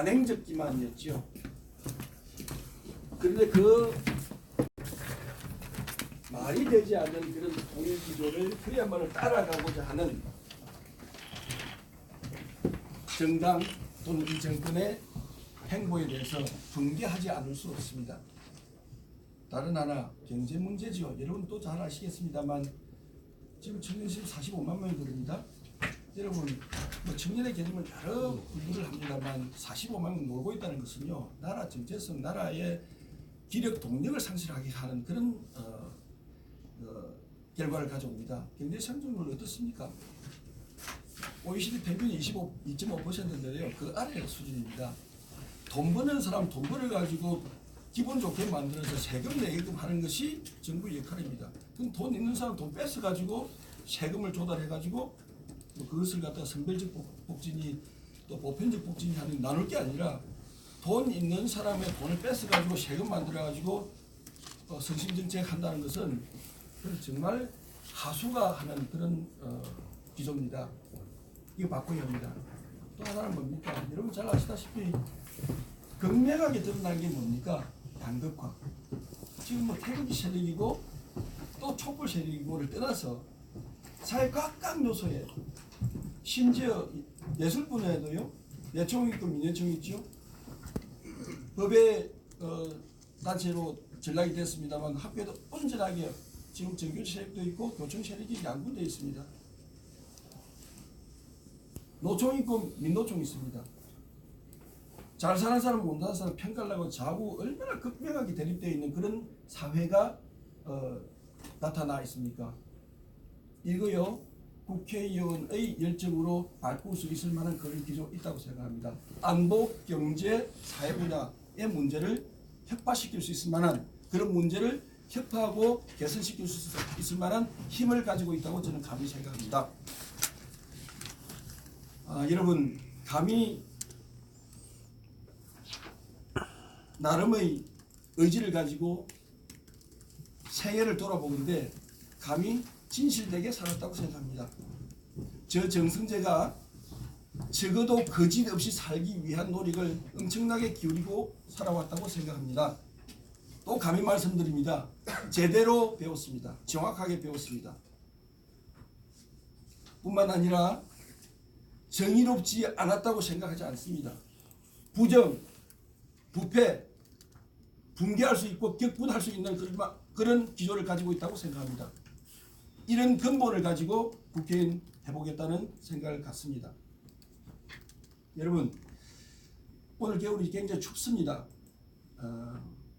관행적 기만이었죠. 그런데 그 말이 되지 않는 그런 통일 기조를 그야말로 따라가고자 하는 정당 또는 이 정권의 행보에 대해서 분개하지 않을 수 없습니다. 다른 하나 경제 문제지요. 여러분 또 잘 아시겠습니다만 지금 청년실 45만 명이 그럽니다. 여러분 뭐 청년의 개념은 여러 분류를 합니다만 45만 명 놀고 있다는 것은요, 나라 정체성, 나라의 기력 동력을 상실하게 하는 그런 결과를 가져옵니다. 경제 성장률 어떻습니까? OECD 평균이 2.5%인데요. 그 아래 수준입니다. 돈 버는 사람 돈 벌어가지고 기분 좋게 만들어서 세금 내게끔 하는 것이 정부의 역할입니다. 그럼 돈 있는 사람 돈 뺏어가지고 세금을 조달해가지고 뭐 그것을 갖다가 선별적 복지니 또 보편적 복지니 하는 나눌 게 아니라 돈 있는 사람의 돈을 뺏어가지고 세금 만들어가지고 성심정책 한다는 것은 정말 하수가 하는 그런 기조입니다. 이거 바꿔야 합니다. 또 하나는 뭡니까? 여러분 잘 아시다시피 극명하게 드러나는 게 뭡니까? 양극화. 지금 뭐 태극기 세력이고 또 촛불 세력이고를 떠나서 사회 각각 요소에 심지어 예술 분야에도요. 예총 있고 민예총 있죠. 법의 단체로 전락이 됐습니다만 학교에도 온전하게 지금 정규 세력도 있고 교총 세력이 양분되어 있습니다. 노총 있고 민노총 있습니다. 잘 사는 사람 못 사는 사람 평가하려고 좌우 얼마나 극명하게 대립되어 있는 그런 사회가 나타나 있습니까? 이거요 국회의원의 열정으로 바꿀 수 있을 만한 그런 기조 있다고 생각합니다. 안보, 경제, 사회 분야의 문제를 혁파시킬 수 있을 만한 그런 문제를 혁파하고 개선시킬 수 있을 만한 힘을 가지고 있다고 저는 감히 생각합니다. 여러분 감히 나름의 의지를 가지고 생애를 돌아보는데 감히 진실되게 살았다고 생각합니다. 저 정승재가 적어도 거짓 없이 살기 위한 노력을 엄청나게 기울이고 살아왔다고 생각합니다. 또 감히 말씀드립니다. 제대로 배웠습니다. 정확하게 배웠습니다. 뿐만 아니라 정의롭지 않았다고 생각하지 않습니다. 부정, 부패, 붕괴할 수 있고 격분할 수 있는 그런 기조를 가지고 있다고 생각합니다. 이런 근본을 가지고 국회의원 해보겠다는 생각을 갖습니다. 여러분 오늘 겨울이 굉장히 춥습니다.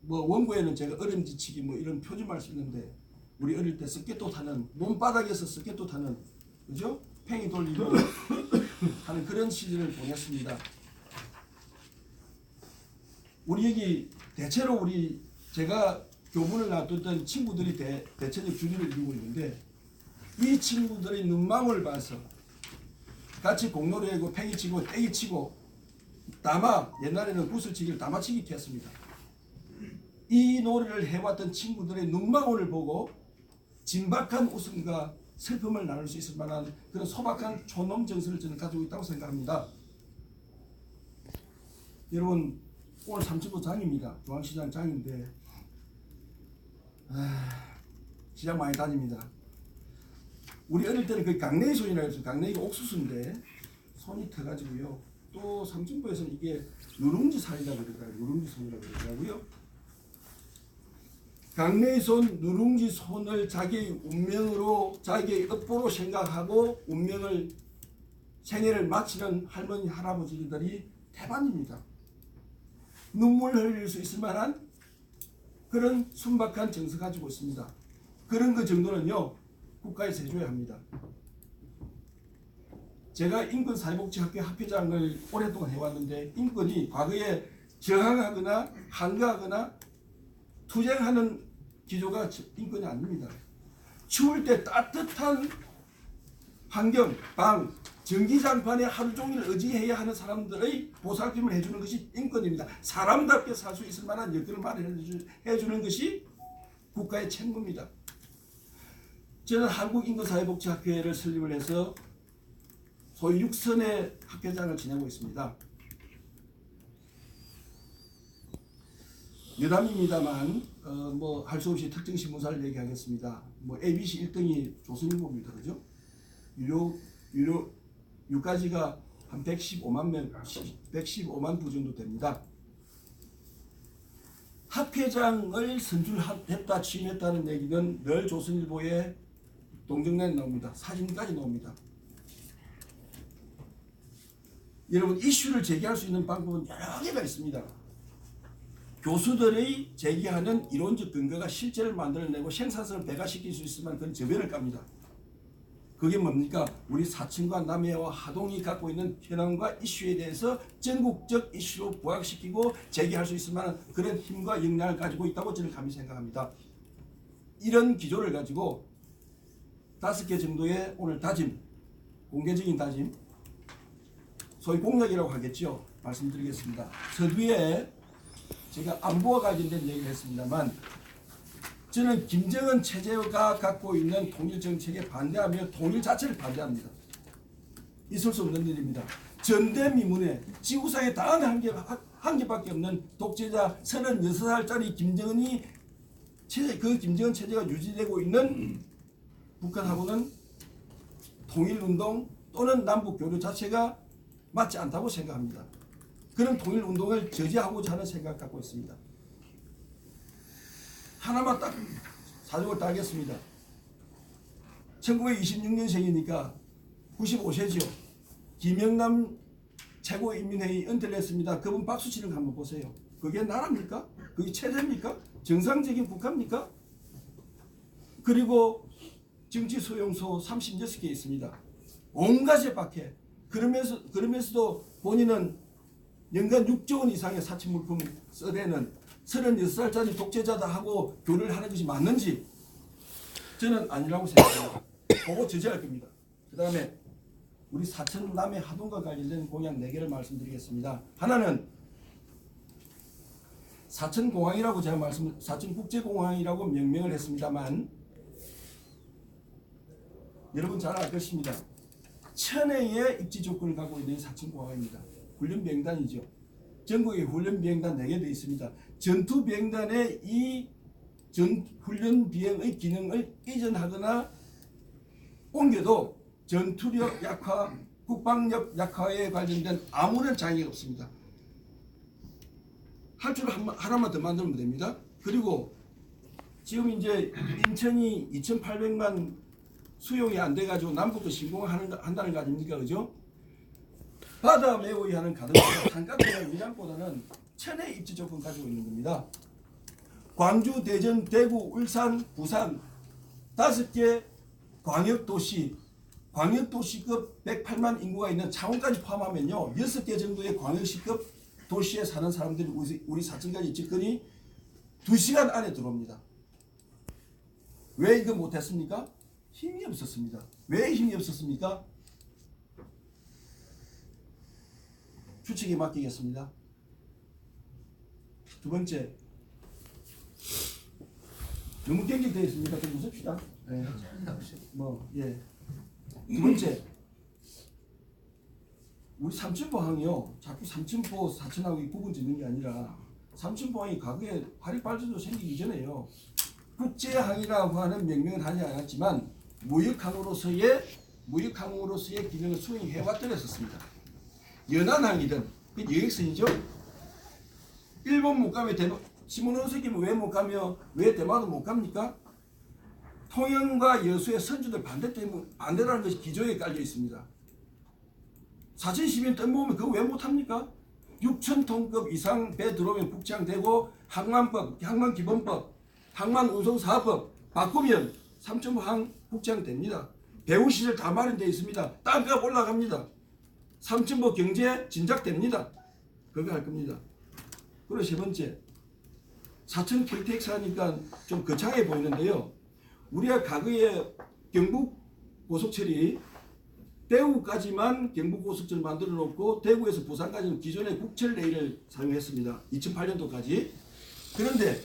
뭐 원고에는 제가 얼음지치기 뭐 이런 표준말 쓰는데 우리 어릴 때 습개도 타는 몸바닥에서 습개도 타는 그죠? 팽이 돌리고 하는 그런 시절을 보냈습니다. 우리 여기 대체로 제가 교문을 놔뒀던 친구들이 대체적 주류를 이루고 있는데 이 친구들의 눈망울을 봐서 같이 공놀이하고 팽이치고 떼기치고 옛날에는 구슬치기를 다마치기 했습니다. 이 놀이를 해왔던 친구들의 눈망울을 보고 진박한 웃음과 슬픔을 나눌 수 있을 만한 그런 소박한 촌놈 정서를 저는 가지고 있다고 생각합니다. 여러분 오늘 삼천포 장입니다. 중앙시장 장인데 시장 많이 다닙니다. 우리 어릴 때는 그 강냉이 손이라고 해서 강냉이가 옥수수인데 손이 터가지고요. 또 삼천포에서는 이게 누룽지 살이라고 그러더라고요. 누룽지 손이라고 그러더라고요. 강냉이 손, 누룽지 손을 자기의 운명으로 자기의 업보로 생각하고 운명을 생애를 마치는 할머니 할아버지들이 태반입니다. 눈물 흘릴 수 있을 만한 그런 순박한 정서 가지고 있습니다. 그런 그 정도는요 국가에서 해줘야 합니다. 제가 인권사회복지학회 학회장을 오랫동안 해왔는데 인권이 과거에 저항하거나 항거하거나 투쟁하는 기조가 인권이 아닙니다. 추울 때 따뜻한 환경, 방, 전기장판에 하루 종일 의지해야 하는 사람들의 보살핌을 해주는 것이 인권입니다. 사람답게 살 수 있을 만한 여건을 마련해주는 것이 국가의 책무입니다. 저는 한국인권사회복지학회를 설립을 해서 소위 6선의 학회장을 지내고 있습니다. 여담입니다만 뭐 할 수 없이 특정 신문사를 얘기하겠습니다. 뭐 ABC 1등이 조선일보입니다. 그죠? 유가지가 한 115만 부 정도 됩니다. 학회장을 선출했다 취임했다는 얘기는 늘 조선일보에 동정란에 나옵니다. 사진까지 나옵니다. 여러분 이슈를 제기할 수 있는 방법은 여러 개가 있습니다. 교수들의 제기하는 이론적 근거가 실제를 만들어내고 생산성을 배가시킬 수 있으면 그건 저변을 깝니다. 그게 뭡니까? 우리 사천과 남해와 하동이 갖고 있는 현황과 이슈에 대해서 전국적 이슈로 부각시키고 제기할 수 있을 만한 그런 힘과 역량을 가지고 있다고 저는 감히 생각합니다. 이런 기조를 가지고 5개 정도의 오늘 다짐, 공개적인 다짐, 소위 공약이라고 하겠죠. 말씀드리겠습니다. 서두에 제가 안보와 관련된 얘기를 했습니다만 저는 김정은 체제가 갖고 있는 통일 정책에 반대하며 통일 자체를 반대합니다. 있을 수 없는 일입니다. 전대미문에 지구상에 단 한 개밖에 없는 독재자 36살짜리 김정은이 그 김정은 체제가 유지되고 있는 북한하고는 통일운동 또는 남북교류 자체가 맞지 않다고 생각합니다. 그런 통일운동을 저지하고자 하는 생각을 갖고 있습니다. 하나만 딱 사족을 따겠습니다. 1926년생이니까 95세죠. 김영남 최고인민회의 은퇴를 했습니다. 그분 박수 치는 거 한번 보세요. 그게 나라입니까? 그게 체제입니까? 정상적인 국가입니까? 그리고 정치 소용소 36개 있습니다. 온갖에 박해. 그러면서도 본인은 연간 6조 원 이상의 사치 물품을 써대는 36살짜리 독재자다 하고 교류를 하는 것이 맞는지 저는 아니라고 생각합니다. 그거 저지할 겁니다. 그 다음에 우리 사천 남해 하동과 관련된 공약 4개를 말씀드리겠습니다. 하나는 사천공항이라고 제가 사천국제공항이라고 명명을 했습니다만 여러분 잘 알 것입니다. 천혜의 입지 조건을 갖고 있는 사천공항입니다. 훈련비행단이죠. 전국에 훈련비행단 4개 되어 있습니다. 전투비행단의 이 훈련비행의 기능을 이전하거나 옮겨도 전투력 약화, 국방력 약화에 관련된 아무런 장애가 없습니다. 할 줄 하나만 더 만들면 됩니다. 그리고 지금 이제 인천이 2,800만 수용이 안 돼가지고 남북도 신공한다는 거 아닙니까? 그죠? 바다 메워야 하는 가능성은 산가동의 위장보다는 천의 입지 조건 가지고 있는 겁니다. 광주, 대전, 대구, 울산, 부산 5개 광역도시급 108만 인구가 있는 창원까지 포함하면요 6개 정도의 광역시급 도시에 사는 사람들이 우리 사천까지 집권이 2시간 안에 들어옵니다. 왜 이거 못했습니까? 힘이 없었습니다. 왜 힘이 없었습니까? 추측에 맡기겠습니다. 두 번째, 너무 경직되어 있습니까? 좀 웃읍시다. 네. 두 번째, 우리 삼천포항이요. 자꾸 삼천포 사천하고 구분 짓는 게 아니라 삼천포항이 과거에 화력발전소 생기기 전에요. 국제항이라고 하는 명명을 하지 않았지만 무역항으로서의 기능을 수행해왔더랬었습니다. 연안항이든 그 여객선이죠. 일본 못 가면 시모노세키는 왜 못 가며 왜 대만은 못 갑니까? 통영과 여수의 선주들 반대라는 것이 기조에 깔려 있습니다. 사천 시민 뜬모으면 그거 왜 못합니까? 6,000톤급 이상 배 들어오면 국제항되고 항만법, 항만기본법, 항만운송사업법 바꾸면 삼천포항 국제항됩니다. 배후시설 다 마련되어 있습니다. 땅값 올라갑니다. 삼천포 경제 진작됩니다. 그거 할 겁니다. 그리고 세 번째, 사천 KTX 하니까 좀 거창해 보이는데요. 우리가 과거에 경북 고속철이 대구까지만 경북 고속철을 만들어 놓고 대구에서 부산까지는 기존의 국철 레일을 사용했습니다. 2008년도까지. 그런데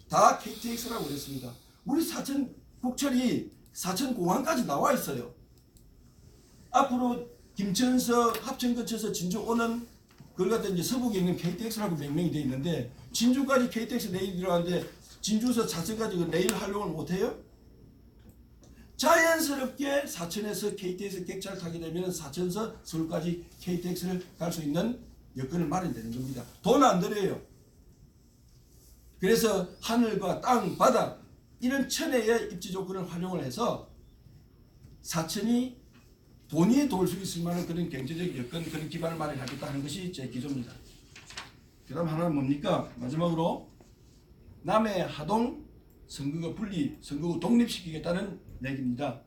다 KTX라고 그랬습니다. 우리 사천 국철이 사천공항까지 나와 있어요. 앞으로 김천서 합천 거쳐서 진주 오는 그걸 갖다 이제 서북에 있는 KTX라고 명명이 되어 있는데 진주까지 KTX 레일이 들어가는데 진주에서 사천까지 그 레일 활용을 못해요? 자연스럽게 사천에서 KTX 객차를 타게 되면 사천에서 서울까지 KTX를 갈 수 있는 여건을 마련되는 겁니다. 돈 안 들여요. 그래서 하늘과 땅, 바다 이런 천혜의 입지 조건을 활용을 해서 사천이 돈이 돌 수 있을 만한 그런 경제적 여건, 그런 기반을 마련하겠다 하는 것이 제 기조입니다. 그 다음 하나는 뭡니까? 마지막으로 남해 하동 선거구 분리, 선거구 독립시키겠다는 얘기입니다.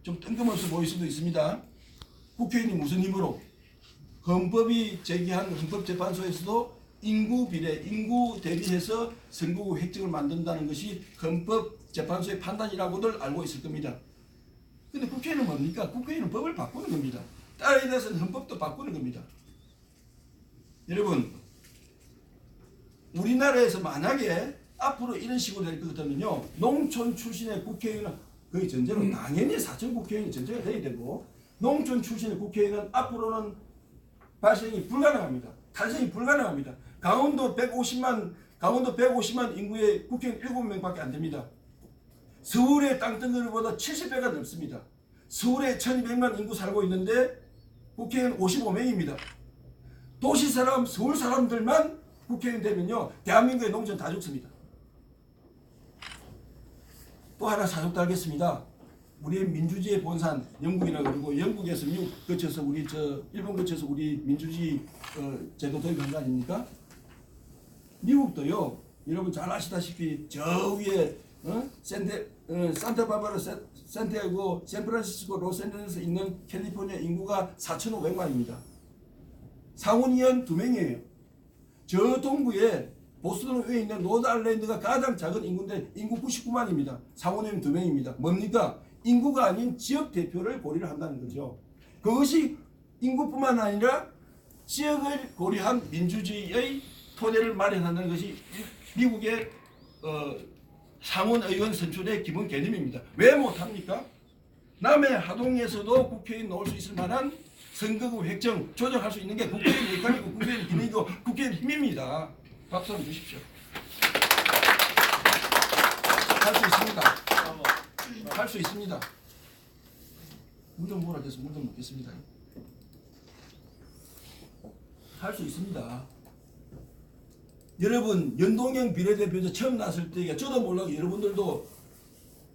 좀 뜬금없어 보일 수도 있습니다. 국회의원이 무슨 힘으로? 헌법이 제기한 헌법재판소에서도 인구 비례, 인구 대비해서 선거구 획정을 만든다는 것이 헌법재판소의 판단이라고들 알고 있을 겁니다. 근데 국회의원은 뭡니까? 국회의원은 법을 바꾸는 겁니다. 따라에 대해서는 헌법도 바꾸는 겁니다. 여러분, 우리나라에서 만약에 앞으로 이런 식으로 될 것 같으면요, 농촌 출신의 국회의원은 거의 전제로 당연히 사천 국회의원이 전제가 돼야 되고, 농촌 출신의 국회의원은 앞으로는 발생이 불가능합니다. 탄생이 불가능합니다. 강원도 150만 인구의 국회의원 7명밖에 안 됩니다. 서울의 땅덩어리보다 70배가 넘습니다. 서울에 1200만 인구 살고 있는데 국회의원 55명입니다. 도시 사람, 서울 사람들만 국회의원 되면요, 대한민국의 농촌 다 죽습니다. 또 하나 사족도 하겠습니다. 우리 민주주의의 본산 영국이라고 그러고, 영국에서 미국 거쳐서 일본 거쳐서 우리 민주주의 제도 도입한 거 아닙니까? 미국도요, 여러분 잘 아시다시피 저 위에 산타바바라, 산티아고, 샌프란시스코, 로스앤젤레스에 있는 캘리포니아 인구가 4,500만입니다. 상원의원 2명이에요. 저 동부에 보스턴 위에 있는 노드아일랜드가 가장 작은 인구인데 인구 99만입니다. 상원의원 2명입니다. 뭡니까? 인구가 아닌 지역 대표를 고려를 한다는 거죠. 그것이 인구뿐만 아니라 지역을 고려한 민주주의의 토대를 마련한다는 것이 미국의 상원의원 선출의 기본 개념입니다. 왜 못합니까? 남해 하동에서도 국회의원 넣을 수 있을 만한 선거구 획정 조정할 수 있는 게 국회의원 역할이고 국회의원 기능이고 국회의원 힘입니다. 박수 한번 주십시오. 할 수 있습니다. 할 수 있습니다. 물 좀 몰아줘서 물 좀 먹겠습니다. 할 수 있습니다. 여러분, 연동형 비례대표제 처음 나왔을 때 저도 몰라도 여러분들도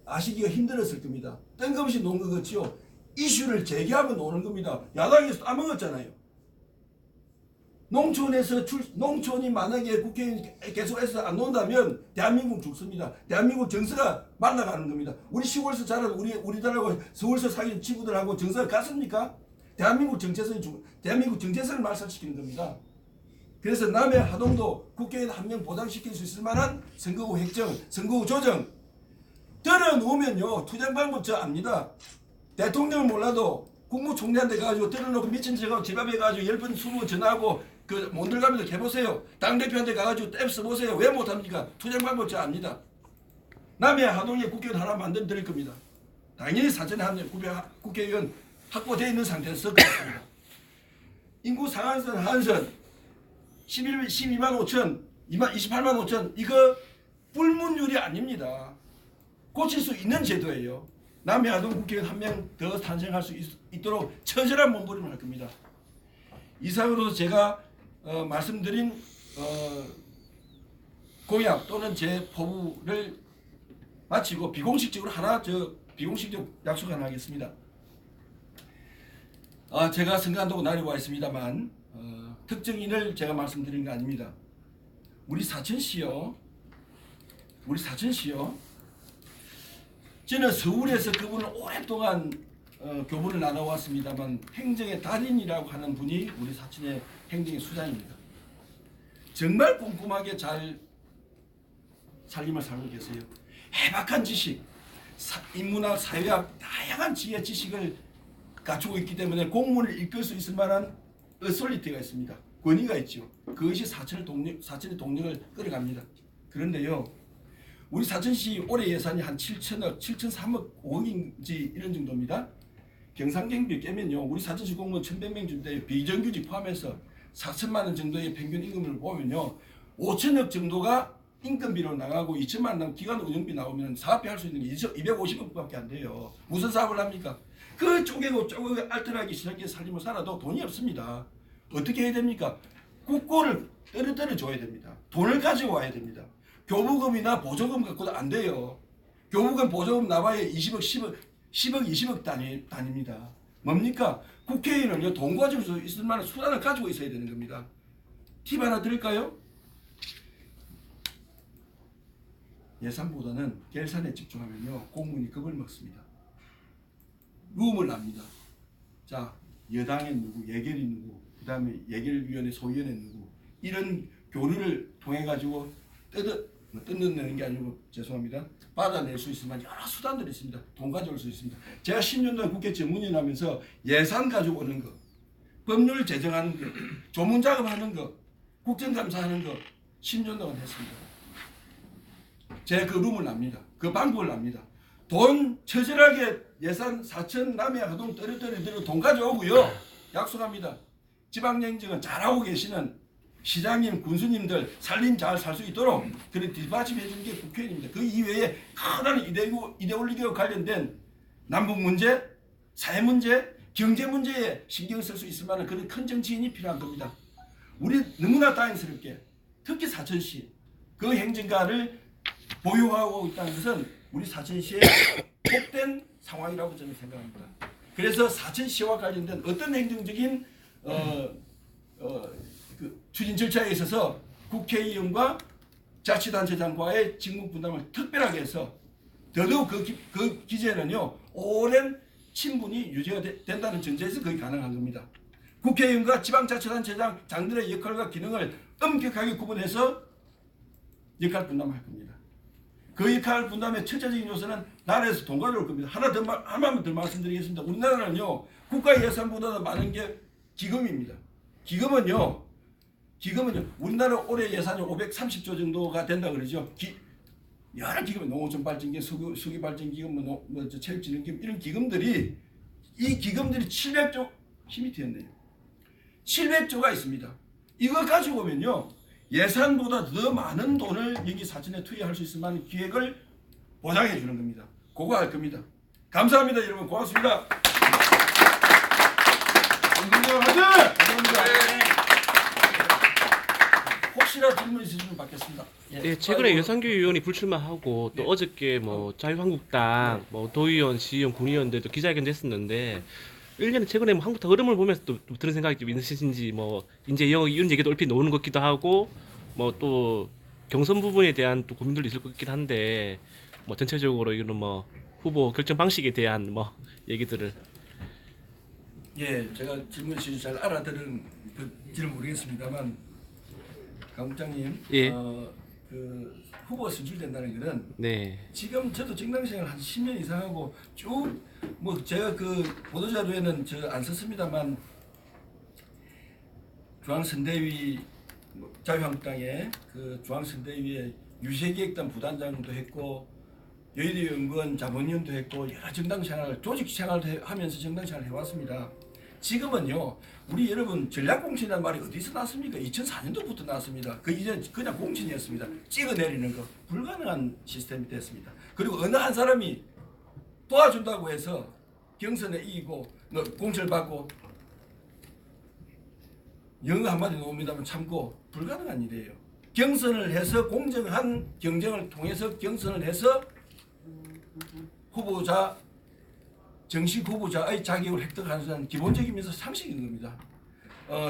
아시기가 힘들었을 겁니다. 뜬금없이 놓은 것 같지요. 이슈를 제기하면 노는 겁니다. 야당에서 까먹었잖아요. 농촌이 만약에 국회의원 계속해서 안 논다면 대한민국 죽습니다. 대한민국 정서가 말라가는 겁니다. 우리 시골에서 자란 우리들하고 서울서 사귄 친구들하고 정서가 같습니까? 대한민국 정체성을 말살시키는 겁니다. 그래서 남해 하동도 국회의원 한 명 보장시킬 수 있을 만한 선거구 획정, 선거구 조정 들어놓으면요, 투쟁 방법 저 압니다. 대통령을 몰라도 국무총리한테 가가지고 들어놓고 미친 척하고 집 앞에 가가지고 10번 20번 전화하고 못 들어가면서 해보세요. 당대표한테 가가지고 앱 써보세요. 왜 못합니까? 투쟁 방법 저 압니다. 남해 하동에 국회의원 하나 만들어 드릴 겁니다. 당연히 사전에 한 국회의원 확보되어 있는 상태에서 그렇습니다. 인구 상한선, 하한선 12만 5천, 28만 5천 이거 불문율이 아닙니다. 고칠 수 있는 제도예요. 남해 하동 국회의원 한 명 더 탄생할 수 있도록 처절한 몸부림을 할 겁니다. 이상으로 제가 말씀드린 공약 또는 제 포부를 마치고 비공식적으로 비공식적 약속 하나 하겠습니다. 제가 선거한다고 날이 와 있습니다만 특정인을 제가 말씀드린 거 아닙니다. 우리 사천시요. 저는 서울에서 그분을 오랫동안 교분을 나눠왔습니다만 행정의 달인이라고 하는 분이 우리 사천의 행정의 수장입니다. 정말 꼼꼼하게 잘 살림을 살고 계세요. 해박한 지식, 인문학, 사회학 다양한 지혜 지식을 갖추고 있기 때문에 공무원을 이끌 수 있을 만한 어설리티가 있습니다. 권위가 있죠. 그것이 사천의 동력을 끌어갑니다. 그런데요, 우리 사천시 올해 예산이 한 7천억, 7,300억 5억인지 이런 정도입니다. 경상경비 깨면요, 우리 사천시 공무원 1,100명 준대 비정규직 포함해서 4천만 원 정도의 평균 임금을 보면요. 5천억 정도가 인건비로 나가고 2천만 원 기간 운영비 나오면 사업비 할 수 있는 게 250억밖에 안 돼요. 무슨 사업을 합니까? 그 쪼개고 알뜰하게 시작해 살림을 살아도 돈이 없습니다. 어떻게 해야 됩니까? 국고를 떨어뜨려 줘야 됩니다. 돈을 가지고 와야 됩니다. 교부금이나 보조금 갖고도 안 돼요. 교부금 보조금 나와야 20억, 10억, 20억 단위입니다. 뭡니까? 국회의원은요, 돈 가지고 있을 만한 수단을 가지고 있어야 되는 겁니다. 팁 하나 드릴까요? 예산보다는 결산에 집중하면요, 공무원이 겁을 먹습니다. rum을 납니다. 자, 여당의 누구, 예결이 누구, 그 다음에 예결위원회 소위원회 누구, 이런 교류를 통해 가지고 뜯어내는 게 아니고 죄송합니다. 받아낼 수 있으면 여러 수단들이 있습니다. 돈 가져올 수 있습니다. 제가 10년 동안 국회 전문위원 하면서 예산 가지고 오는 거, 법률 제정하는 거, 조문작업하는 거, 국정감사하는 거 10년 동안 했습니다. 제가 그 룸을 납니다. 그 방법을 납니다. 돈 처절하게 예산 4천 남해야 하동 떨어뜨리도록 돈 가져오고요. 약속합니다. 지방행정은 잘하고 계시는 시장님, 군수님들 살림 잘 살 수 있도록 그런 뒷받침해 주는 게 국회의원입니다. 그 이외에 큰 이데올로기와 관련된 남북 문제, 사회 문제, 경제 문제에 신경 쓸 수 있을 만한 그런 큰 정치인이 필요한 겁니다. 우리 너무나 다행스럽게 특히 사천시 그 행정가를 보유하고 있다는 것은 우리 사천시의 복된 상황이라고 저는 생각합니다. 그래서 사천시와 관련된 어떤 행정적인 그 추진 절차에 있어서 국회의원과 자치단체장과의 직무 분담을 특별하게 해서 더더욱 그 기재는요 오랜 친분이 유지가 된다는 전제에서 그게 가능한 겁니다. 국회의원과 지방자치단체장들의 역할과 기능을 엄격하게 구분해서 역할 분담할 겁니다. 그 역할 분담의 첫째적인 요소는 나라에서 돈 가져올 겁니다. 하나만 더 말씀드리겠습니다. 우리나라는요 국가 예산보다 많은 게 기금입니다. 기금은요 우리나라 올해 예산이 530조 정도가 된다 그러죠. 여러 기금, 농어촌 발전기금, 수기 발전기금, 체육진흥기금 이런 기금들이 이 기금들이 700조 힘이 되었네요. 700조가 있습니다. 이거 가지고 오면요 예산보다 더 많은 돈을 여기 사천에 투여할 수 있을 만한 기획을 보장해 주는 겁니다. 그거 할 겁니다. 감사합니다, 여러분. 고맙습니다. 감사합니다. 혹시나 질문 있으시면 받겠습니다. 예, 최근에 여상규 의원이 불출마하고 또 예. 어저께 뭐 자유한국당, 뭐 도의원, 시의원, 군의원들도 기자회견도 했었는데 1년에 최근에 뭐 한국당 흐름을 보면서 또 드는 생각이 좀 있으신지 뭐 이제 이런 얘기도 얼핏 나오는 것 같기도 하고 뭐 또 경선 부분에 대한 또 고민들도 있을 것 같긴 한데 뭐 전체적으로 이런 뭐 후보 결정 방식에 대한 뭐 얘기들을 예, 제가 질문 시잘 알아들은 그지는 모르겠습니다만 강 국장님, 예. 그 후보가 선출된다는 것은 네. 지금 저도 정당생활 한 10년 이상 하고 쭉 뭐 제가 그 보도자료에는 저 안 썼습니다만 중앙선대위 자유한국당의 그 중앙선대위의 유세기획단 부단장도 했고 여의도연구원 자문위원도 했고 여러 정당생활 조직생활을 하면서 정당생활을 해왔습니다. 지금은요 우리 여러분 전략공천이라는 말이 어디서 나왔습니까? 2004년도부터 나왔습니다. 그 이전 그냥 공천이었습니다. 찍어내리는 거 불가능한 시스템이 됐습니다. 그리고 어느 한 사람이 도와준다고 해서 경선에 이기고 공천을 받고 영어 한마디 나옵니다만 참고 불가능한 일이에요. 경선을 해서 공정한 경쟁을 통해서 경선을 해서 후보자 정식 후보자의 자격을 획득하는 기본적이면서 상식인 겁니다.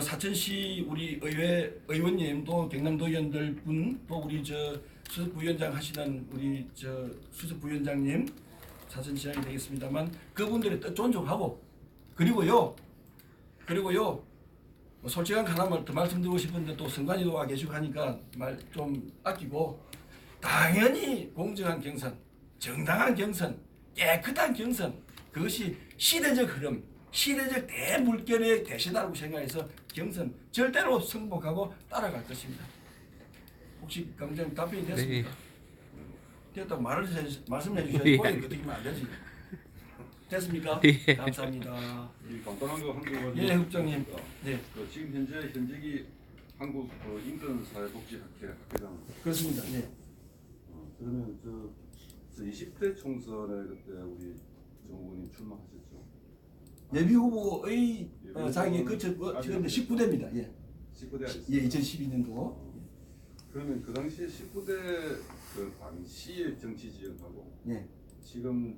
사천시 우리 의회 의원님 또 경남도 의원들 분 또 우리 저 수석 부위원장 하시는 우리 저 수석 부위원장님 사천시장이 되겠습니다만 그분들의 뜻 존중하고 그리고요 뭐 솔직한 하나만 더 말씀드리고 싶은데 또 선관위도 와 계시고 하니까 말 좀 아끼고 당연히 공정한 경선, 정당한 경선, 깨끗한 경선 그것이 시대적 흐름, 시대적 대물결의 대세다라고 생각해서 경선 절대로 승복하고 따라갈 것입니다. 혹시 강장님 답변이 됐습니까? 됐다고 말씀해 주셔야지 예. 꼬리 끄덕이면 안 되지. 됐습니까? 예. 감사합니다. 이 간단한 거 한두 가지. 예, 국장님. 네, 지금 현직이 한국 인권사회복지학회장. 그렇습니다. 네. 그러면 저 20대 총선에 그때 우리 정 후보님 출마하셨죠? 예비 후보의 예비 자기 후보는 지금 19대입니다. 예, 19대 아니었어요? 예, 2012년도. 그러면 그 당시에 19대 그 당시의 정치 지형하고 예. 지금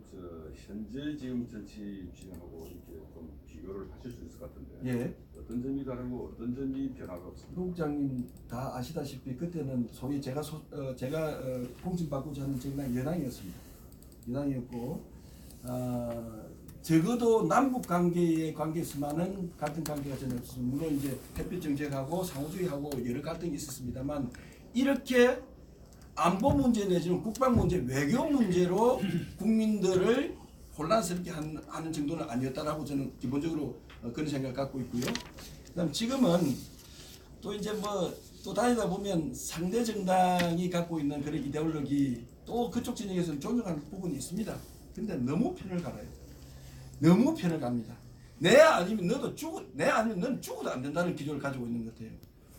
현재 지금 정치 지형하고 이렇게 좀 비교를 하실 수 있을 것 같은데 예. 어떤 점이 다르고 어떤 점이 변화가 없습니까? 국장님 다 아시다시피 그때는 소위 제가 공천받고자 하는 정당 여당이었습니다. 여당이었고 적어도 남북 관계의 관계에서만은 갈등 관계가 전혀 없었습니다. 물론 이제 햇빛 정책하고 상호주의하고 여러 갈등이 있었습니다만 이렇게 안보 문제 내지는 국방 문제, 외교 문제로 국민들을 혼란스럽게 하는 정도는 아니었다라고 저는 기본적으로 그런 생각을 갖고 있고요. 그다음 지금은 또 이제 뭐 또 다니다 보면 상대 정당이 갖고 있는 그런 이데올로기 또 그쪽 진영에서는 존중하는 부분이 있습니다. 근데 너무 편을 갈아요. 너무 편을 갑니다. 내 아니면 넌 죽어도 안 된다는 기조를 가지고 있는 것 같아요.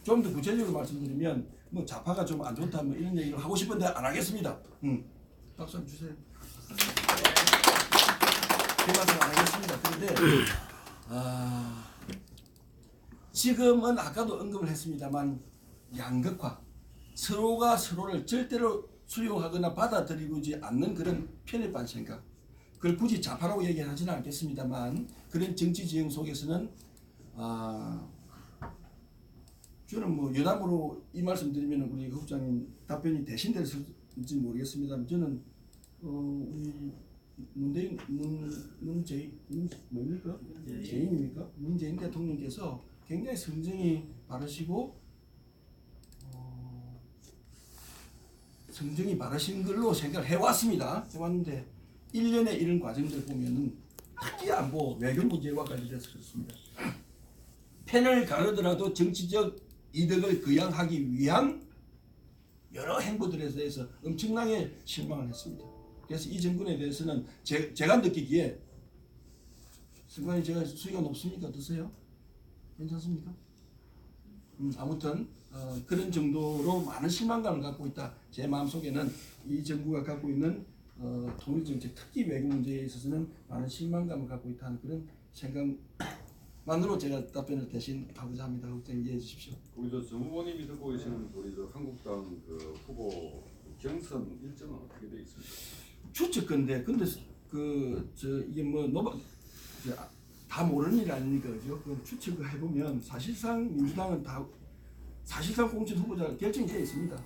좀 더 구체적으로 말씀드리면 뭐 좌파가 좀 안 좋다 뭐 이런 얘기를 하고 싶은데 안 하겠습니다. 박수 한번 주세요. 제 말씀 안 하겠습니다. 그런데 지금은 아까도 언급을 했습니다만 양극화, 서로가 서로를 절대로 수용하거나 받아들이지 않는 그런 편협한 생각, 그걸 굳이 좌파라고 얘기하지는 않겠습니다만 그런 정치 지형 속에서는 저는 뭐 여담으로 이 말씀드리면 우리 국장님 답변이 대신될지 모르겠습니다만 저는 우리 문재인 대통령께서 굉장히 성정이 바르시고 성정이 바르신 걸로 생각을 해왔습니다. 해왔는데 1년의 이런 과정들 보면은 특히 안보 외교 문제와 관련해서 그렇습니다. 펜을 가르더라도 정치적 이득을 거양하기 위한 여러 행보들에 대해서 엄청나게 실망을 했습니다. 그래서 이 정권에 대해서는 제가 느끼기에 승관이 제가 수위가 높습니까? 어떠세요? 괜찮습니까? 아무튼 그런 정도로 많은 실망감을 갖고 있다. 제 마음속에는 이 정부가 갖고 있는 통일정책, 특히 외교 문제에 있어서는 많은 실망감을 갖고 있다는 그런 생각만으로 제가 답변을 대신 하고자 합니다. 걱정 이해해 주십시오. 우리 정 후보님이 듣고 계시는 우리 한국당 그 후보 경선 일정은 어떻게 되어 있습니까? 추측건데 근데 이게 뭐 다 모르는 일 아닙니까, 그죠? 그 추측을 해보면 사실상 민주당은 사실상 공천 후보자가 결정되어 있습니다.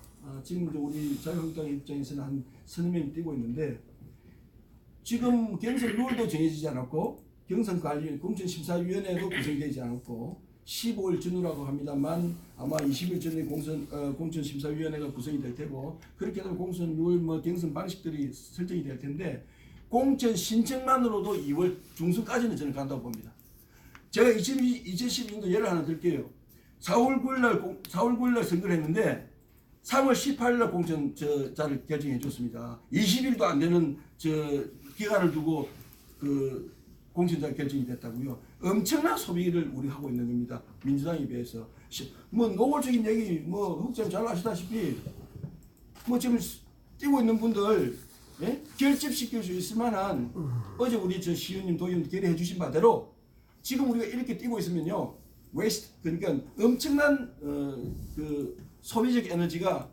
지금 이제 우리 자유한국당 입장에서는 한 서너 명이 뛰고 있는데 지금 경선 룰도 정해지지 않았고 경선관리 공천심사위원회도 구성되지 않았고 15일 전후라고 합니다만 아마 20일 전에 공천심사위원회가 구성이 될 테고 그렇게 되면 공천 룰 경선 방식들이 설정이 될 텐데 공천 신청만으로도 2월 중순까지는 저는 간다고 봅니다. 제가 2012년도 예를 하나 들게요. 4월 9일 날 선거를 했는데 3월 18일 날 공천자를 결정해 줬습니다. 20일도 안 되는 기간을 두고 그 공천자 결정이 됐다고요. 엄청난 소비를 우리 하고 있는 겁니다. 민주당에 비해서. 뭐 노골적인 얘기 국장 잘 아시다시피 지금 뛰고 있는 분들 결집시킬 수 있을 만한 어제 우리 시의원님 도의원님 결의해 주신 바대로 지금 우리가 이렇게 뛰고 있으면요. 웨스트 그러니까 엄청난 그 소비적 에너지가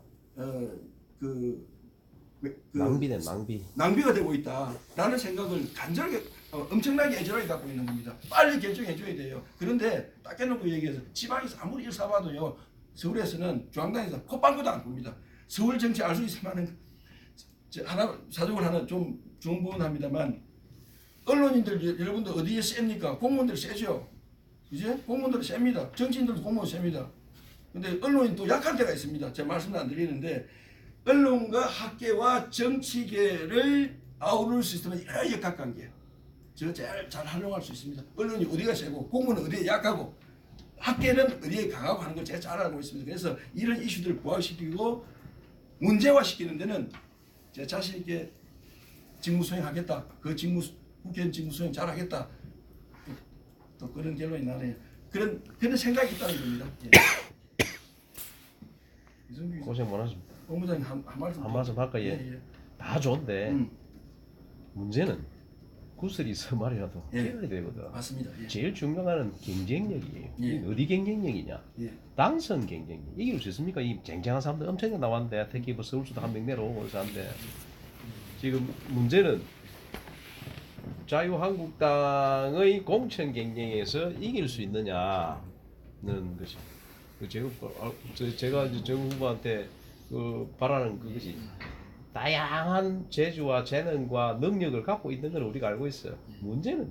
낭비가 되고 있다라는 생각을 간절하게 엄청나게 애절하게 갖고 있는 겁니다. 빨리 결정해 줘야 돼요. 그런데 딱 해놓고 얘기해서 지방에서 아무리 일 사봐도요. 서울에서는 중앙당에서 콧방구도 안 봅니다. 서울 정치 알 수 있을 만한 사정을 하나 좀 중부분합니다만 언론인들 여러분들 어디에 셉니까? 공무원들 세죠. 이제 공무원들은 셉니다. 정치인들도 공무원 셉니다. 근데 언론인 또 약한 데가 있습니다. 제가 말씀을 안 드리는데 언론과 학계와 정치계를 아우를 수 있으면 여러 역학관계 제가 제일 잘 활용할 수 있습니다. 언론이 어디가 세고 공무원은 어디에 약하고 학계는 어디에 강하고 하는 걸 제가 잘 알고 있습니다. 그래서 이런 이슈들을 부각시키고 문제화시키는 데는 제가 자신 있게 직무 수행하겠다. 그 직무 국회의원 직무 수행 잘하겠다. 또 그런 결론이 나네요. 그런 생각이 있다는 겁니다. 예. 이성규 고생 많으십니다. 본부장님 한 말씀. 한 말씀 할까? 예. 다 좋은데 문제는 구슬이 서말이라도 예. 깨야 되거든. 맞습니다. 예. 제일 중요한 건 경쟁력이에요. 예. 이 어디 경쟁력이냐? 예. 당선 경쟁력. 이길 수 있습니까? 이 쟁쟁한 사람들 엄청 나왔는데 특히 뭐 서울수도 한 명 내려오고 그래서 한데 지금 문제는 자유한국당의 공천 경쟁에서 이길 수 있느냐는 것이 제가 이제 정 후보한테 그 바라는 그것이 다양한 재주와 재능과 능력을 갖고 있는 걸 우리가 알고 있어요. 문제는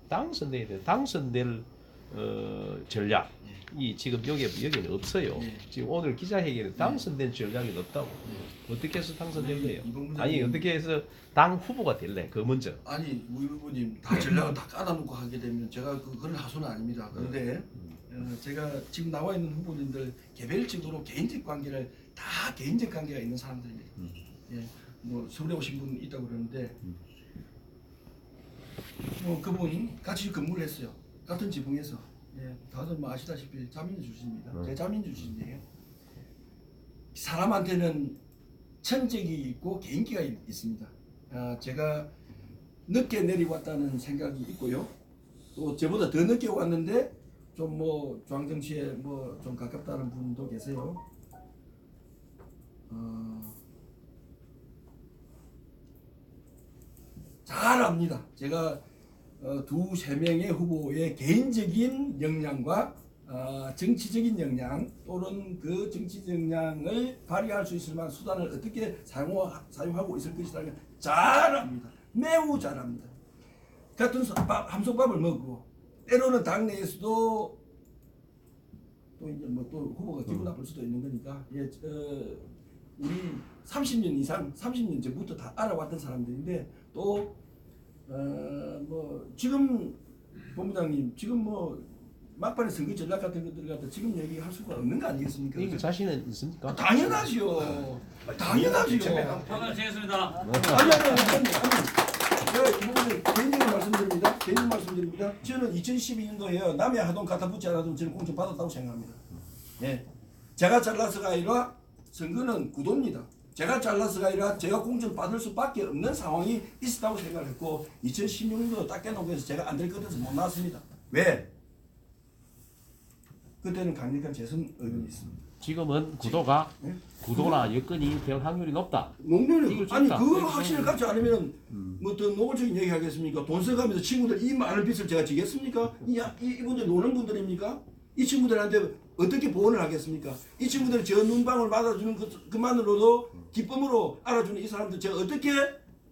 당선돼야 돼. 당선될 전략이 지금 여기는 없어요. 지금 오늘 기자회견에 당선된 전략이 없다고. 어떻게 해서 당선될래요? 아니 어떻게 해서 당 후보가 될래? 그 먼저. 아니 우리 후보님 다 전략을 다 까다놓고 하게 되면 제가 그런 하소는 아닙니다. 그런데 제가 지금 나와 있는 후보님들 개별적으로 개인적 관계를 다 개인적 관계가 있는 사람들입니다. 예, 뭐 서울에 오신 분 있다고 그러는데 뭐 그분 같이 근무를 했어요. 같은 지붕에서. 예, 다들 뭐 아시다시피 자민주 출신입니다. 제 자민주 출신이에요. 사람한테는 천적이 있고 개인기가 있습니다. 제가 늦게 내려왔다는 생각이 있고요. 또 저보다 더 늦게 왔는데 좀 뭐 중앙정치에 뭐 좀 가깝다는 분도 계세요. 잘 압니다. 제가 두세 명의 후보의 개인적인 역량과 정치적인 역량 또는 그 정치적 역량을 발휘할 수 있을 만한 수단을 어떻게 사용하고 있을 것이라는 걸 잘 압니다. 매우 잘 압니다. 같은 함석밥을 먹고 때로는 당내에서도 또 이제 뭐 또 후보가 기분 나쁠 수도 있는 거니까 예, 우리 30년 이상 30년 전부터 다 알아왔던 사람들인데 또 뭐 지금 본부장님 지금 뭐 막판에 선거 전략 같은 것들 갖다 지금 얘기할 수가 없는 거 아니겠습니까? 이게 자신은 있습니까? 당연하죠. 당연하죠. 방금 되겠습니다. 아니 제가 이 부분을 개인적으로 말씀드립니다. 저는 2012년도에 남해 하동 갖다 붙지 않아도 저는 공천 받았다고 생각합니다. 예, 제가 잘나서가 아니라 선거는 구도입니다. 제가 잘나서가 아니라 제가 공천 받을 수밖에 없는 상황이 있었다고 생각했고 2016년도 딱 깨놓고 해서 제가 안 될 것 같아서 못 나왔습니다. 왜? 그때는 강력한 재선 의견이 있습니다. 지금은 구도가 예? 구도나 여건이 될 확률이 높다. 농촌이 이걸 아니 줬다. 그거 확신을 갖지 않으면 뭐 더 노골적인 얘기 하겠습니까? 돈 써가면서 친구들 이 많은 빚을 제가 지겠습니까? 이분들 노는 분들입니까? 이 친구들한테 어떻게 보온을 하겠습니까? 이 친구들 저 눈방울 맞아주는 그만으로도 기쁨으로 알아주는 이 사람들 제가 어떻게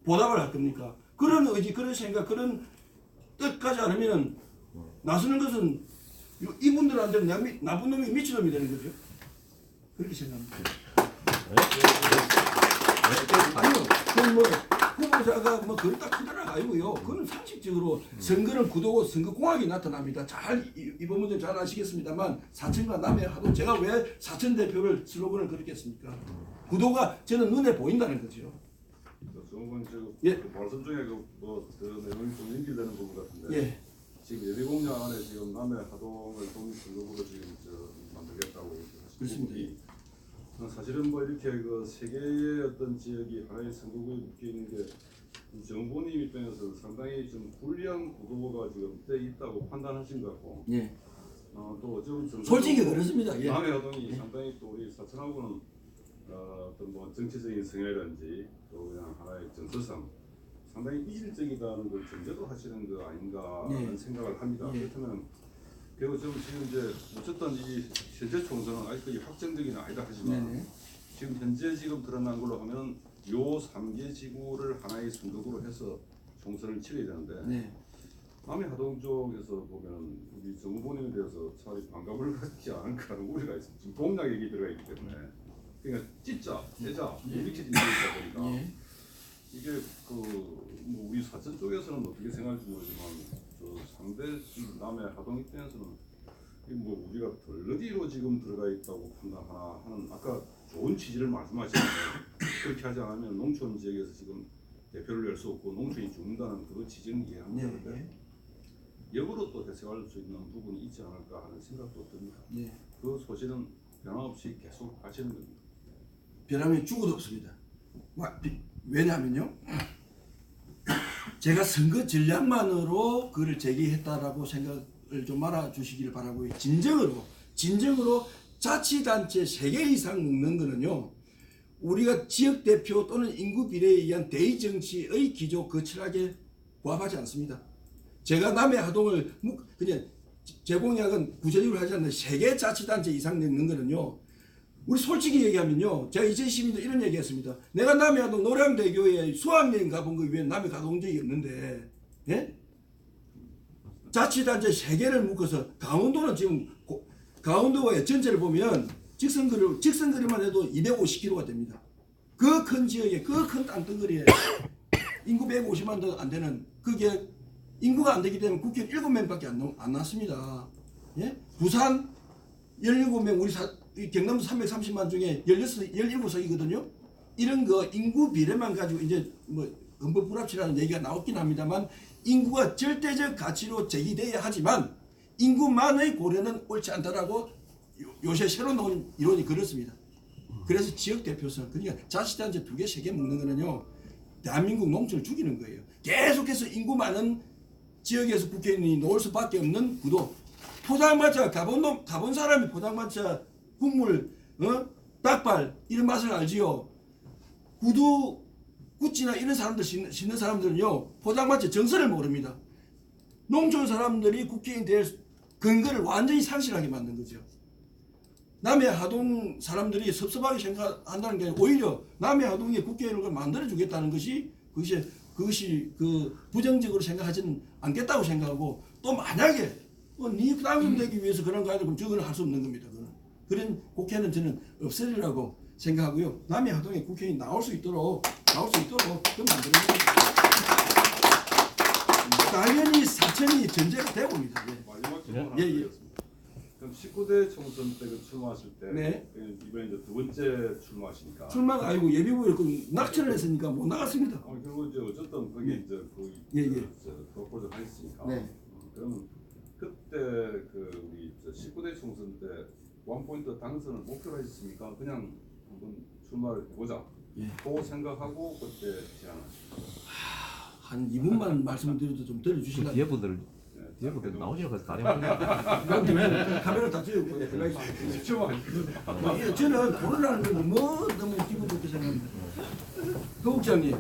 보답을 할 겁니까? 그런 의지, 그런 생각, 그런 뜻까지 않으면 나서는 것은 이분들한테는 나쁜 놈이 미친놈이 되는 거죠. 그렇게 생각합니다. 아니요, 그건 뭐 후보자가 뭐 그렇다 크다가 아니고요. 그건 상식적으로 선거는 구도고 선거공학이 나타납니다. 이번 문제 잘 아시겠습니다만 사천과 남해 하도 제가 왜 사천 대표를 슬로건을 그렇겠습니까? 구도가 저는 눈에 보인다는 거죠. 정부는 지금 예. 그 말씀 중에 그 내용이 좀 연결되는 부분 같은데 예, 지금 예비공약 안에 지금 남해 하동을 동선거구로 지금 만들겠다고 하시는 그렇습니다. 부분이 사실은 뭐 이렇게 그 세 개의 어떤 지역이 하나의 선거구에 묶여 있는 게 정부님 입장에서 상당히 좀 불리한 구도가 지금 돼 있다고 판단하신 것 같고 예. 또 지금 솔직히 그렇습니다. 예. 남해 하동이 상당히 또 우리 사천하고는 어떤 뭐 정치적인 성향이라든지 또 그냥 하나의 정서상 상당히 이질적이다는 걸 전제도 하시는 거 아닌가 하는 생각을 합니다. 예. 그렇다면 그리고 지금 이제 어쨌든 이 현재 총선은 아직까지 확정적이는 아니다 하지만 네네. 지금 현재 지금 드러난 걸로 하면 요 3개 지구를 하나의 선거구로 해서 총선을 치러야 되는데 네. 남해 하동 쪽에서 보면 우리 정 후보님에 대해서 차라리 반감을 갖지 않을까라는 우려가 있습니다. 지금 공약 얘기 들어가 있기 때문에 그러니까 찢자, 떼자 이렇게 진행되다 보니까 예. 이게 뭐 우리 사천 쪽에서는 어떻게 생각할지 모르지만 저 상대 남해 하동 입장에서는 뭐 우리가 덜어디로 지금 들어가 있다고 판단하나 하는 아까 좋은 취지를 말씀하시는데 그렇게 하지 않으면 농촌 지역에서 지금 대표를 낼 수 없고 농촌이 죽는다는 그 지지는 이해합니다. 네. 근데 역으로 또 해석할 수 있는 부분이 있지 않을까 하는 생각도 듭니다. 네. 그 소신은 변함없이 계속 가시는 겁니다. 변함이 죽어도 없습니다. 왜냐하면요, 제가 선거 전략만으로 그를 제기했다라고 생각을 좀 말아주시기를 바라고요. 진정으로 자치단체 3개 이상 묶는 거는요, 우리가 지역 대표 또는 인구 비례에 의한 대의 정치의 기조 거칠하게 부합하지 않습니다. 제가 남의 하동을 그냥 제 공약은 구체적으로 하지 않는 3개 자치단체 이상 넣는 거는요, 우리 솔직히 얘기하면요, 제가 2012년도 이런 얘기했습니다. 내가 남해 하동 노량대교에 수학여행 가본 거 외에 남해 가본 적이 없는데, 예? 자치단체 3개를 묶어서 강원도는 지금 강원도의 전체를 보면 직선거리만 해도 250km가 됩니다. 그 큰 지역에 그 큰 땅덩어리에 인구 150만도 안 되는 그게 인구가 안 되기 때문에 국회의원 7명밖에 안 났습니다. 예? 부산 17명 우리 경남도 330만 중에 17석이거든요. 이런 거 인구 비례만 가지고 이제 뭐 헌법 불합치라는 얘기가 나왔긴 합니다만 인구가 절대적 가치로 제기돼야 하지만 인구만의 고려는 옳지 않다라고 요새 새로 나온 이론이 그렇습니다. 그래서 지역 대표성, 그러니까 자치단체 2개, 3개 묶는 거는요, 대한민국 농촌을 죽이는 거예요. 계속해서 인구 많은 지역에서 국회의원이 나올 수밖에 없는 구도. 포장마차 가본 사람이 포장마차 국물, 닭발 이런 맛을 알지요. 구두, 구찌나 이런 사람들 신는 사람들은요, 포장마차 정서를 모릅니다. 농촌 사람들이 국회의원 될 근거를 완전히 상실하게 만든 거죠. 남해 하동 사람들이 섭섭하게 생각한다는 게 아니라 오히려 남해 하동에 국회의원을 만들어 주겠다는 것이 그 부정적으로 생각하지는 않겠다고 생각하고, 또 만약에 네 당선되기 위해서 그런 거 아니라 그럼 저거는 할 수 없는 겁니다. 그런 국회는 저는 없애리라고 생각하고요. 남해 하동에 국회의원이 나올 수 있도록 좀 만드는 겁니다. 당연히 사천이 전제가 되고입니다. 마지막 질문 하나 예. 드리겠습니다. 그럼 19대 총선 때 출마하실 때 네. 이번에 이제 2번째 출마하시니까 출마가 아니고 예비후보에 낙찰을 했으니까 못 나갔습니다. 결국 이제 어쨌든 거기 네. 이제 거기 예. 프로포즈 하셨으니까 네. 그러면 그때 그 우리 19대 총선 때 원포인트 당선을 목표로 하셨습니까? 그냥 한번 출마를 해보자. 예. 그 생각하고 그때 제안하셨습니다. 한 2분만 말씀드려도 좀 들어주실까요? 뒤에 분들 나오시는 거 다리 아프냐? 카메라 다 찍고 들어가 있습니다. 저는 코로나는 건 너무 기분 좋게 생각합니다. 그 국장님,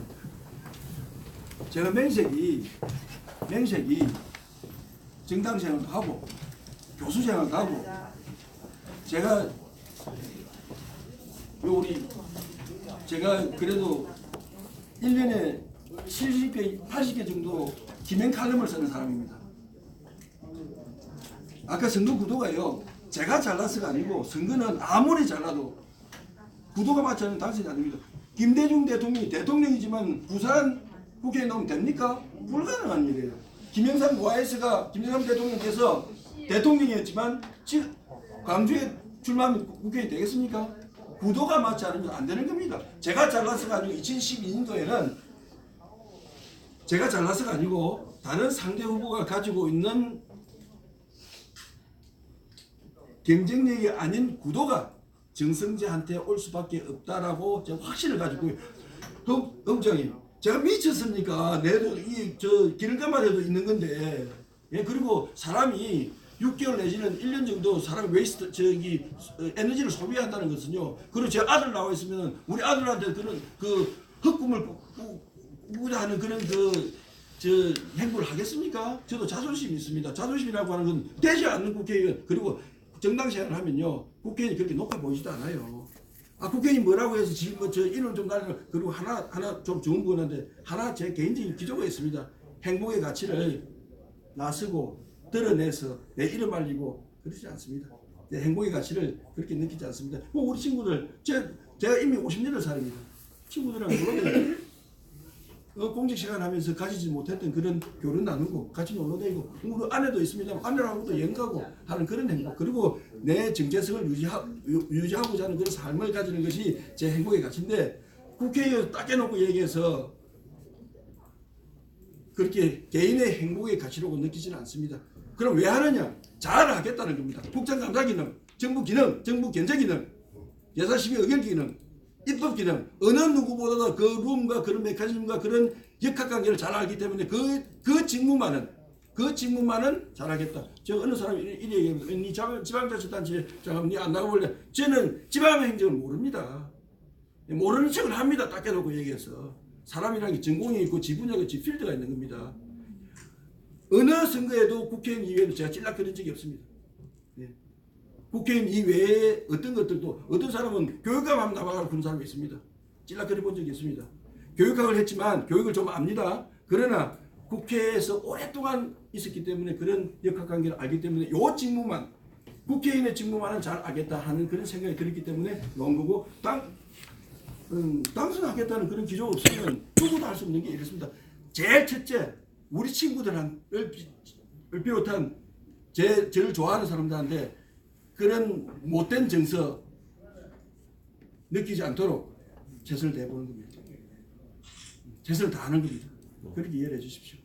제가 맹색이 정당 생활도 하고 교수 생활도 하고, 제가 그래도 1년에 70개, 80개 정도 기명 칼럼을 쓰는 사람입니다. 아까 선거 구도가요, 제가 잘나서가 아니고 선거는 아무리 잘나도 구도가 맞지 않으면 당선이 안 됩니다. 김대중 대통령이 대통령이지만 부산 국회에 나오면 됩니까? 불가능한 일이에요. 김영삼 대통령께서 대통령이었지만 광주에 출마하면 국회에 되겠습니까? 구도가 맞지 않으면 안 되는 겁니다. 제가 잘나서가 아니고 2012년도에는 제가 잘나서가 아니고 다른 상대 후보가 가지고 있는 경쟁력이 아닌 구도가 정성재한테 올 수밖에 없다라고 제가 확신을 가지고, 흠정이 제가 미쳤습니까? 내도 기름값만 해도 있는 건데, 예, 그리고 사람이 6개월 내지는 1년 정도 사람이 에너지를 소비한다는 것은요, 그리고 제 아들 나와 있으면 우리 아들한테 그런 헛꿈을 꾸고자 하는 그런 행보를 하겠습니까? 저도 자존심이 있습니다. 자존심이라고 하는 건 되지 않는 국회의원, 그리고 정당 생활을 하면요, 국회의원이 그렇게 높아 보이지도 않아요. 국회의원이 뭐라고 해서 지금 이름 좀 달리는, 그리고 하나 좀 좋은 부분인데, 하나 제 개인적인 기조가 있습니다. 행복의 가치를 나서고 드러내서 내 이름 알리고 그러지 않습니다. 내 행복의 가치를 그렇게 느끼지 않습니다. 우리 친구들, 제가 이미 50년을 살입니다. 친구들이랑 놀러다니고 공직 시간 하면서 가지지 못했던 그런 교류 나누고 같이 놀러다니고, 우리 아내도 있습니다. 아내랑도 여행 가고 하는 그런 행복, 그리고 내 정체성을 유지하고자 하는 그런 삶을 가지는 것이 제 행복의 가치인데, 국회의원 딱 해놓고 얘기해서 그렇게 개인의 행복의 가치라고 느끼지는 않습니다. 그럼 왜 하느냐? 잘하겠다는 겁니다. 국정감사 기능, 정부 기능, 정부 견제 기능, 예산시비 의결 기능, 입법 기능, 어느 누구보다도 그 룸과 그런 메커니즘과 그런 역학관계를 잘 알기 때문에 그 직무만은 잘하겠다. 저 어느 사람이 이래 얘기합니다. 니 지방자치단체 장관 니 안 나가볼래? 저는 지방행정을 모릅니다. 모르는 척을 합니다. 딱 해놓고 얘기해서. 사람이라는 게 전공이 있고 지분야가 있고 필드가 있는 겁니다. 어느 선거에도 국회의원 이외에도 제가 찔락거린 적이 없습니다. 예. 국회의원 이외에 어떤 것들도 어떤 사람은 교육감하면 나가고 그런 사람이 있습니다. 찔락거려 본 적이 있습니다. 교육학을 했지만 교육을 좀 압니다. 그러나 국회에서 오랫동안 있었기 때문에 그런 역학관계를 알기 때문에 요 직무만 국회의원의 직무만은 잘 알겠다 하는 그런 생각이 들었기 때문에 놓은 거고 당선하겠다는 그런 기조가 없으면 누구도 할 수 없는 게 이렇습니다. 제일 첫째 우리 친구들을 비롯한 저를 좋아하는 사람들한테 그런 못된 정서 느끼지 않도록 최선을 다해보는 겁니다. 최선을 다하는 겁니다. 그렇게 이해를 해 주십시오.